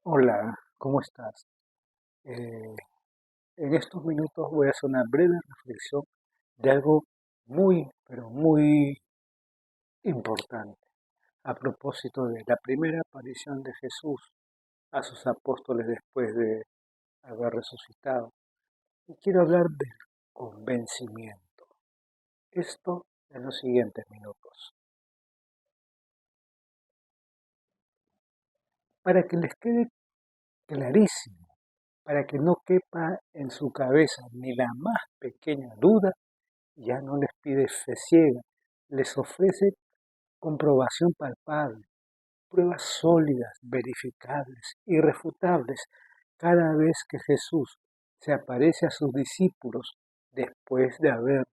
Hola, ¿cómo estás? Eh, en estos minutos voy a hacer una breve reflexión de algo muy, pero muy importante a propósito de la primera aparición de Jesús a sus apóstoles después de haber resucitado. Y quiero hablar del convencimiento. Esto en los siguientes minutos. Para que les quede clarísimo, para que no quepa en su cabeza ni la más pequeña duda, ya no les pide fe ciega, les ofrece comprobación palpable, pruebas sólidas, verificables, irrefutables, cada vez que Jesús se aparece a sus discípulos después de haber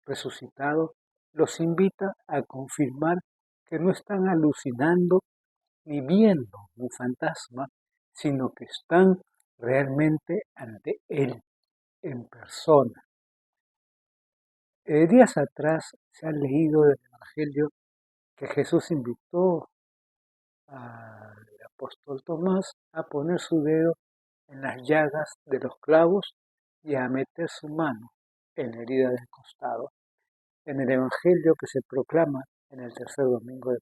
resucitado, los invita a confirmar que no están alucinando ni viendo un fantasma, sino que están realmente ante Él en persona. Días atrás se ha leído del Evangelio que Jesús invitó al apóstol Tomás a poner su dedo en las llagas de los clavos y a meter su mano en la herida del costado. En el Evangelio que se proclama en el tercer domingo de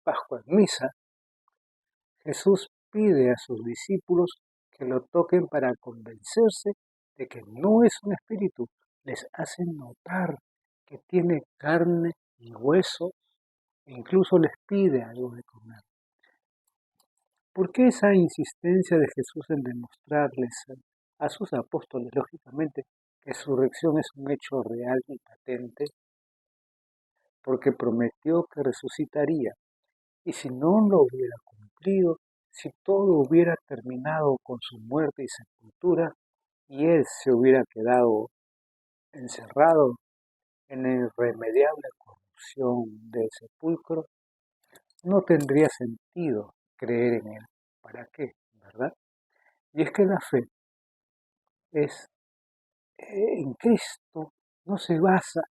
Pascua en misa, Jesús pide a sus discípulos que lo toquen para convencerse de que no es un espíritu. Les hace notar que tiene carne y hueso e incluso les pide algo de comer. ¿Por qué esa insistencia de Jesús en demostrarles a sus apóstoles, lógicamente, que su resurrección es un hecho real y patente? Porque prometió que resucitaría. Y si no lo hubiera cumplido, si todo hubiera terminado con su muerte y sepultura, y él se hubiera quedado encerrado en la irremediable corrupción del sepulcro, no tendría sentido creer en él. ¿Para qué? ¿Verdad? Y es que la fe es en Cristo no se basa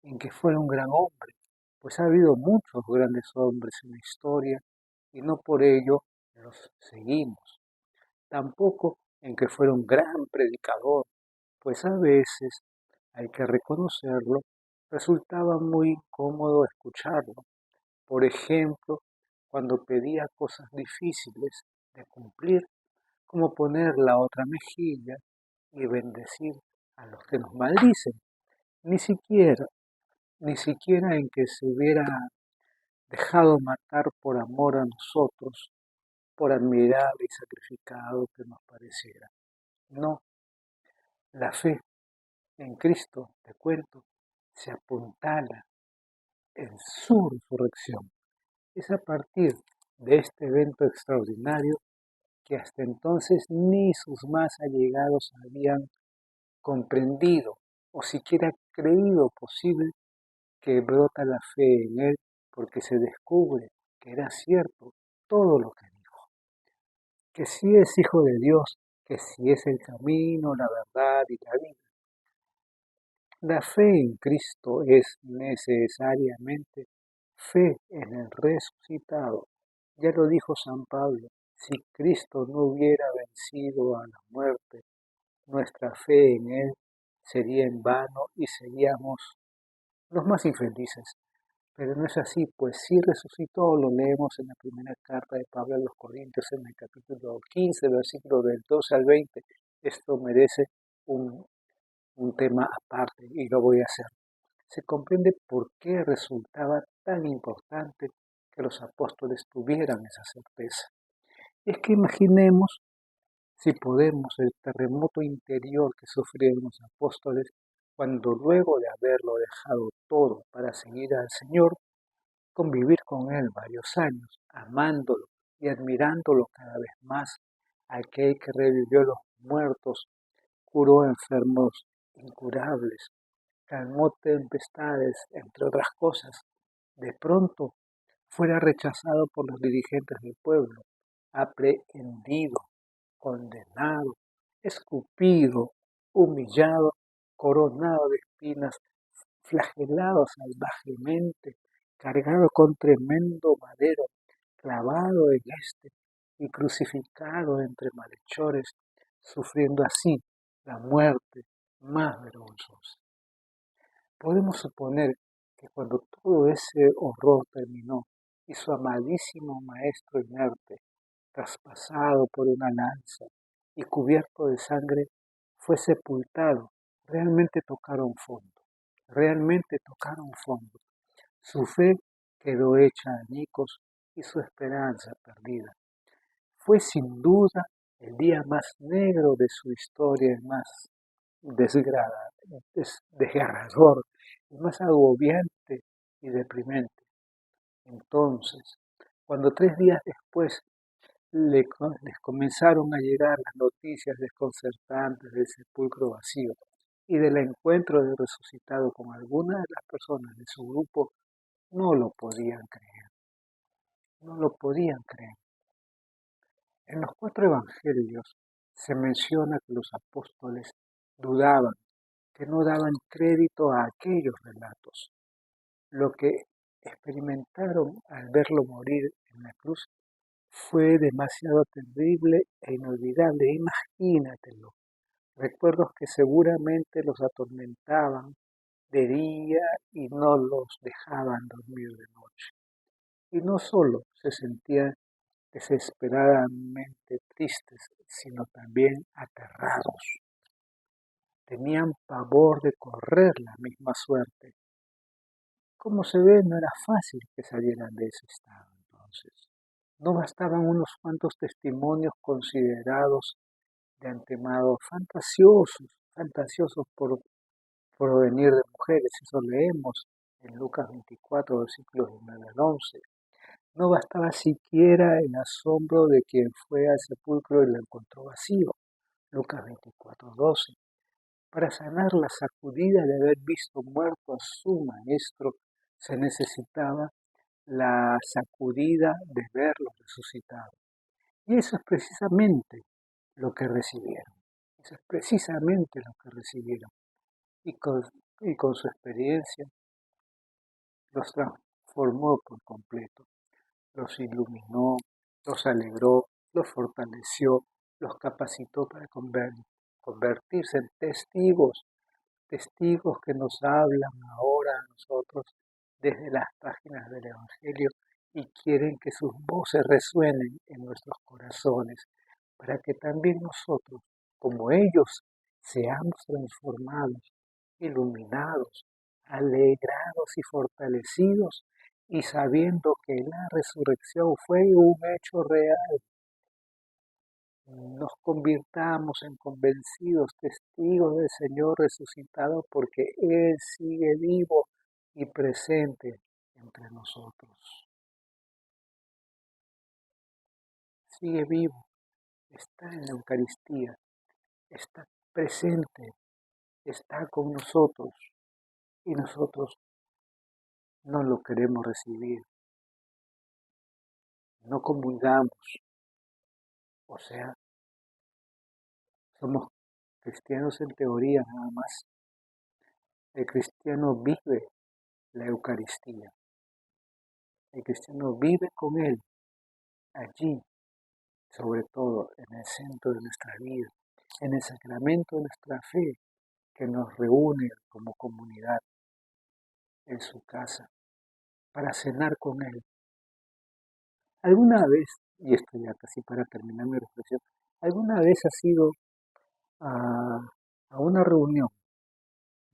en que fuera un gran hombre, pues ha habido muchos grandes hombres en la historia y no por ello los seguimos. Tampoco en que fuera un gran predicador, pues a veces, hay que reconocerlo, resultaba muy incómodo escucharlo. Por ejemplo, cuando pedía cosas difíciles de cumplir, como poner la otra mejilla y bendecir a los que nos maldicen. Ni siquiera, ni siquiera en que se hubiera dejado matar por amor a nosotros, por admirable y sacrificado que nos pareciera. No, la fe en Cristo, te cuento, se apuntala en su resurrección. Es a partir de este evento extraordinario que hasta entonces ni sus más allegados habían comprendido o siquiera creído posible, que brota la fe en él porque se descubre que era cierto todo lo que dijo, que sí es hijo de Dios, que sí es el camino, la verdad y la vida. La fe en Cristo es necesariamente fe en el resucitado. Ya lo dijo San Pablo, si Cristo no hubiera vencido a la muerte, nuestra fe en Él sería en vano y seríamos los más infelices. Pero no es así, pues sí resucitó, lo leemos en la primera carta de Pablo a los Corintios, en el capítulo 15, versículo del 12 al 20. Esto merece un, un tema aparte y lo voy a hacer. Se comprende por qué resultaba tan importante que los apóstoles tuvieran esa certeza. Es que imaginemos, si podemos, el terremoto interior que sufrieron los apóstoles cuando luego de haberlo dejado todo para seguir al Señor, convivir con Él varios años, amándolo y admirándolo cada vez más, aquel que revivió a los muertos, curó enfermos incurables, calmó tempestades, entre otras cosas, de pronto fuera rechazado por los dirigentes del pueblo, aprehendido, condenado, escupido, humillado, coronado de espinas, flagelado salvajemente, cargado con tremendo madero, clavado en este y crucificado entre malhechores, sufriendo así la muerte más vergonzosa. Podemos suponer que cuando todo ese horror terminó y su amadísimo maestro inerte, traspasado por una lanza y cubierto de sangre, fue sepultado, realmente tocaron fondo. Su fe quedó hecha añicos y su esperanza perdida. Fue sin duda el día más negro de su historia, el más desgarrador, el más agobiante y deprimente. Entonces, cuando 3 días después les comenzaron a llegar las noticias desconcertantes del sepulcro vacío y del encuentro del resucitado con algunas de las personas de su grupo, no lo podían creer, no lo podían creer. En los 4 evangelios se menciona que los apóstoles dudaban, que no daban crédito a aquellos relatos. Lo que experimentaron al verlo morir en la cruz fue demasiado terrible e inolvidable. Imagínatelo. Recuerdos que seguramente los atormentaban de día y no los dejaban dormir de noche. Y no solo se sentían desesperadamente tristes, sino también aterrados. Tenían pavor de correr la misma suerte. Como se ve, no era fácil que salieran de ese estado entonces. No bastaban unos cuantos testimonios considerados de antemano fantasiosos por provenir de mujeres. Eso leemos en Lucas 24, versículos 9 al 11. No bastaba siquiera el asombro de quien fue al sepulcro y lo encontró vacío. Lucas 24, 12. Para sanar la sacudida de haber visto muerto a su maestro, se necesitaba la sacudida de verlo resucitado. Y eso es precisamente lo que recibieron. Eso es precisamente lo que recibieron. Y con su experiencia los transformó por completo. Los iluminó, los alegró, los fortaleció, los capacitó para convertirse en testigos que nos hablan ahora a nosotros desde las páginas del Evangelio y quieren que sus voces resuenen en nuestros corazones, para que también nosotros, como ellos, seamos transformados, iluminados, alegrados y fortalecidos, y sabiendo que la resurrección fue un hecho real, nos convirtamos en convencidos testigos del Señor resucitado, porque Él sigue vivo y presente entre nosotros. Sigue vivo, está en la Eucaristía, está presente, está con nosotros y nosotros no lo queremos recibir, no comulgamos, o sea, somos cristianos en teoría nada más. El cristiano vive la Eucaristía, el cristiano vive con Él allí, sobre todo en el centro de nuestra vida, en el sacramento de nuestra fe que nos reúne como comunidad en su casa para cenar con Él. ¿Alguna vez, y esto ya casi para terminar mi reflexión, alguna vez has ido a una reunión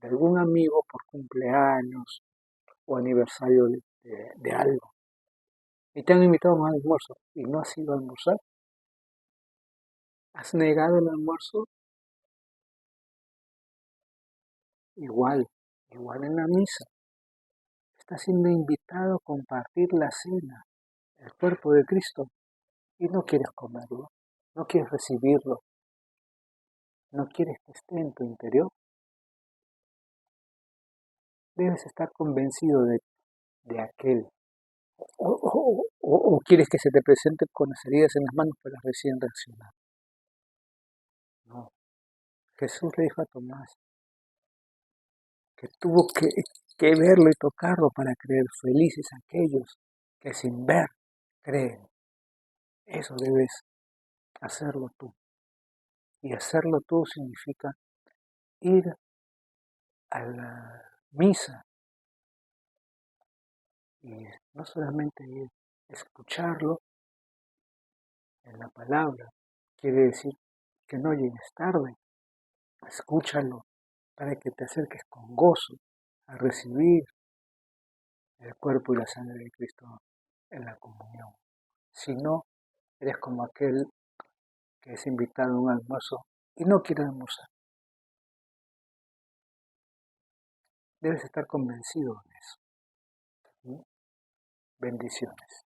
de algún amigo por cumpleaños o aniversario de algo y te han invitado a un almuerzo y no has ido a almorzar? ¿Has negado el almuerzo? Igual en la misa. Estás siendo invitado a compartir la cena, el cuerpo de Cristo, y no quieres comerlo, no quieres recibirlo, no quieres que esté en tu interior. Debes estar convencido de aquel. O quieres que se te presente con las heridas en las manos para recién reaccionar. No. Jesús le dijo a Tomás que tuvo que verlo y tocarlo para creer. Felices aquellos que sin ver Créeme, eso debes hacerlo tú. Y hacerlo tú significa ir a la misa y no solamente ir, escucharlo en la palabra. Quiere decir que no llegues tarde, escúchalo para que te acerques con gozo a recibir el cuerpo y la sangre de Cristo en la comunión. Si no, eres como aquel que es invitado a un almuerzo y no quiere almorzar. Debes estar convencido de eso. ¿Sí? Bendiciones.